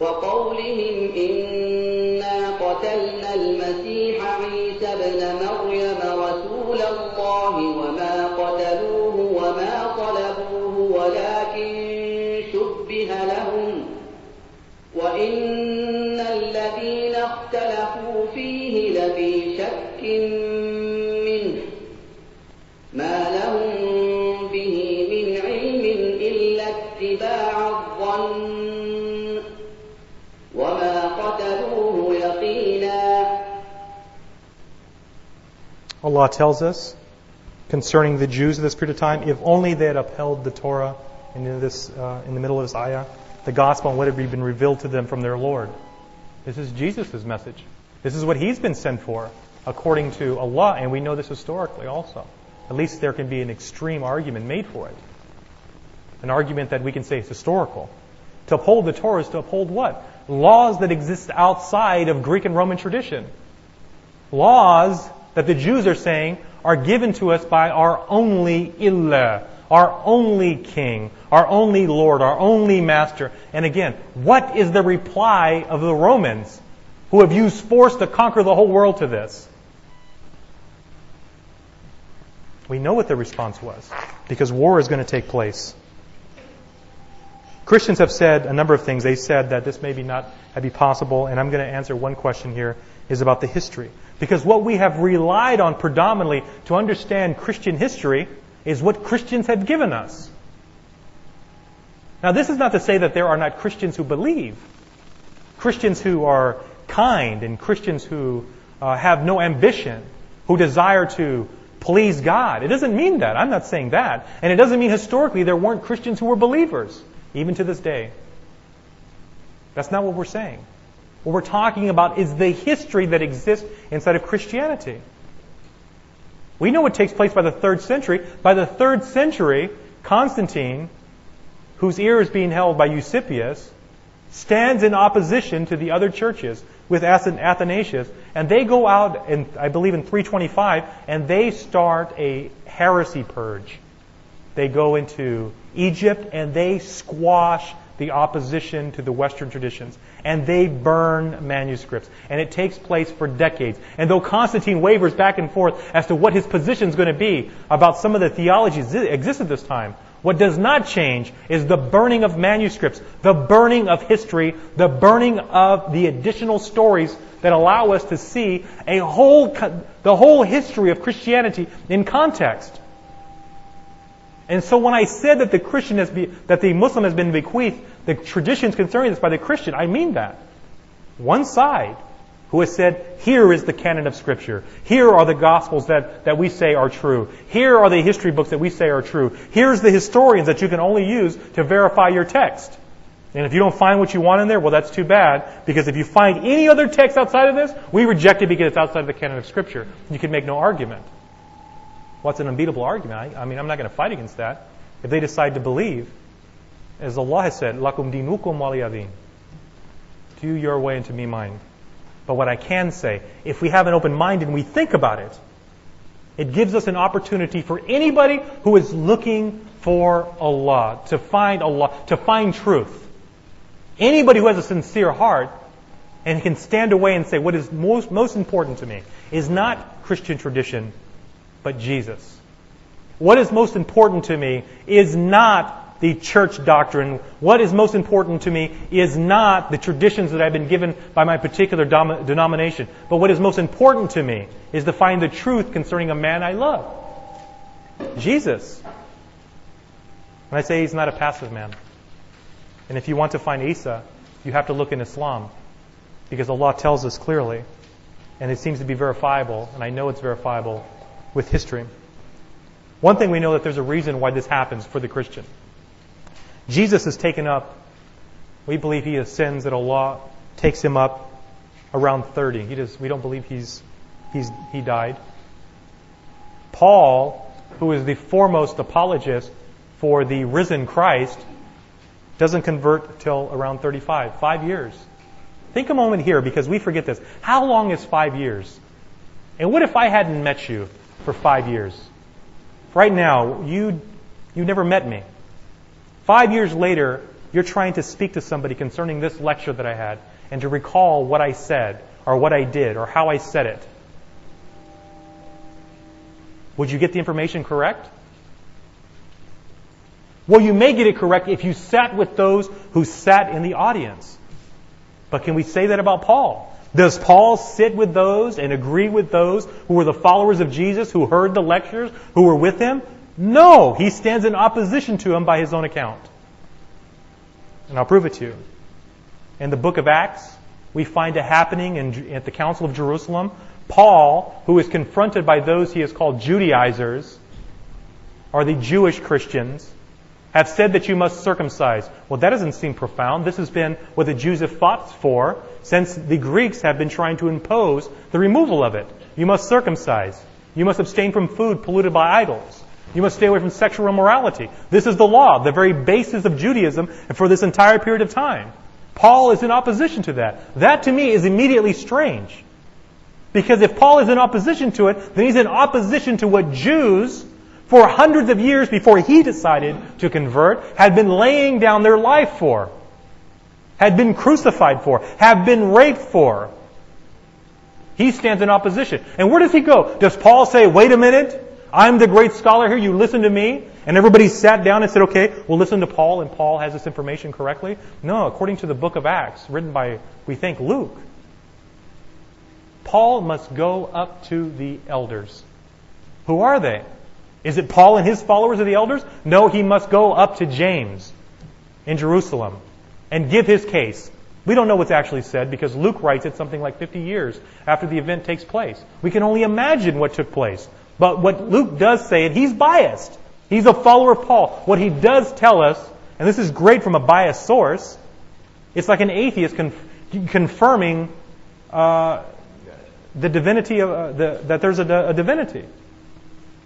وقولهم إنا قتلنا المسيح عيسى ابن مريم رسول الله وما قتلوه وما صلبوه ولكن شبه لهم وإن الذين اختلفوا فيه لفي شك منه ما لهم به من علم إلا اتباع الظن وما قتلوه يقينا. Allah tells us concerning the Jews of this period of time, if only they had upheld the Torah in the middle of this ayah, the gospel and what had been revealed to them from their Lord. This is Jesus' message. This is what He's been sent for, according to Allah, and we know this historically also. At least there can be an extreme argument made for it. An argument that we can say is historical. To uphold the Torah is to uphold what? Laws that exist outside of Greek and Roman tradition. Laws that the Jews are saying are given to us by our only Ilah, our only King, our only Lord, our only Master. And again, what is the reply of the Romans who have used force to conquer the whole world to this? We know what the response was, because war is going to take place. Christians have said a number of things. They said that this maybe not be possible, and I'm going to answer one question here, is about the history. Because what we have relied on predominantly to understand Christian history is what Christians have given us. Now, this is not to say that there are not Christians who believe. Christians who are kind, and Christians who have no ambition, who desire to please God. It doesn't mean that. I'm not saying that. And it doesn't mean historically there weren't Christians who were believers, even to this day. That's not what we're saying. What we're talking about is the history that exists inside of Christianity. We know what takes place by the 3rd century. By the 3rd century, Constantine, whose ear is being held by Eusebius, stands in opposition to the other churches with Athanasius, and they go out, I believe in 325, and they start a heresy purge. They go into Egypt and they squash the opposition to the Western traditions, and they burn manuscripts, and it takes place for decades. And though Constantine wavers back and forth as to what his position is going to be about some of the theologies that exist at this time, what does not change is the burning of manuscripts, the burning of history, the burning of the additional stories that allow us to see the whole history of Christianity in context. And so when I said that the Muslim has been bequeathed the traditions concerning this by the Christian, I mean that. One side who has said, here is the canon of Scripture. Here are the Gospels that we say are true. Here are the history books that we say are true. Here's the historians that you can only use to verify your text. And if you don't find what you want in there, well, that's too bad, because if you find any other text outside of this, we reject it because it's outside of the canon of Scripture. You can make no argument. What's an unbeatable argument? I mean, I'm not going to fight against that. If they decide to believe, as Allah has said, "Lakum dinukum waliyadin." To you your way and to me mine. But what I can say, if we have an open mind and we think about it, it gives us an opportunity for anybody who is looking for Allah, to find truth. Anybody who has a sincere heart and can stand away and say, what is most important to me is not Christian tradition, but Jesus. What is most important to me is not the church doctrine. What is most important to me is not the traditions that I've been given by my particular denomination. But what is most important to me is to find the truth concerning a man I love. Jesus. And I say he's not a passive man. And if you want to find Isa, you have to look in Islam. Because Allah tells us clearly, and it seems to be verifiable, and I know it's verifiable with history. One thing we know, that there's a reason why this happens for the Christian. Jesus is taken up. We believe he ascends, that Allah takes him up around 30. We don't believe he died. Paul, who is the foremost apologist for the risen Christ, doesn't convert till around 35. 5 years. Think a moment here, because we forget this. How long is 5 years? And what if I hadn't met you for 5 years? Right now, you never met me. 5 years later, you're trying to speak to somebody concerning this lecture that I had and to recall what I said or what I did or how I said it, would you get the information correct? Well, you may get it correct if you sat with those who sat in the audience. But can we say that about Paul? Does Paul sit with those and agree with those who were the followers of Jesus, who heard the lectures, who were with him? No, he stands in opposition to him by his own account. And I'll prove it to you. In the book of Acts, we find a happening at the Council of Jerusalem. Paul, who is confronted by those he has called Judaizers, or the Jewish Christians, have said that you must circumcise. Well, that doesn't seem profound. This has been what the Jews have fought for since the Greeks have been trying to impose the removal of it. You must circumcise. You must abstain from food polluted by idols. You must stay away from sexual immorality. This is the law, the very basis of Judaism for this entire period of time. Paul is in opposition to that. That to me is immediately strange. Because if Paul is in opposition to it, then he's in opposition to what Jews, for hundreds of years before he decided to convert, had been laying down their life for, had been crucified for, have been raped for. He stands in opposition. And where does he go? Does Paul say, wait a minute, I'm the great scholar here, you listen to me? And everybody sat down and said, okay, we'll listen to Paul, and Paul has this information correctly? No, according to the book of Acts, written by, we think, Luke, Paul must go up to the elders. Who are they? Is it Paul and his followers are the elders? No, he must go up to James in Jerusalem and give his case. We don't know what's actually said because Luke writes it something like 50 years after the event takes place. We can only imagine what took place. But what Luke does say, and he's biased. He's a follower of Paul. What he does tell us, and this is great from a biased source, it's like an atheist confirming the divinity of that there's a divinity.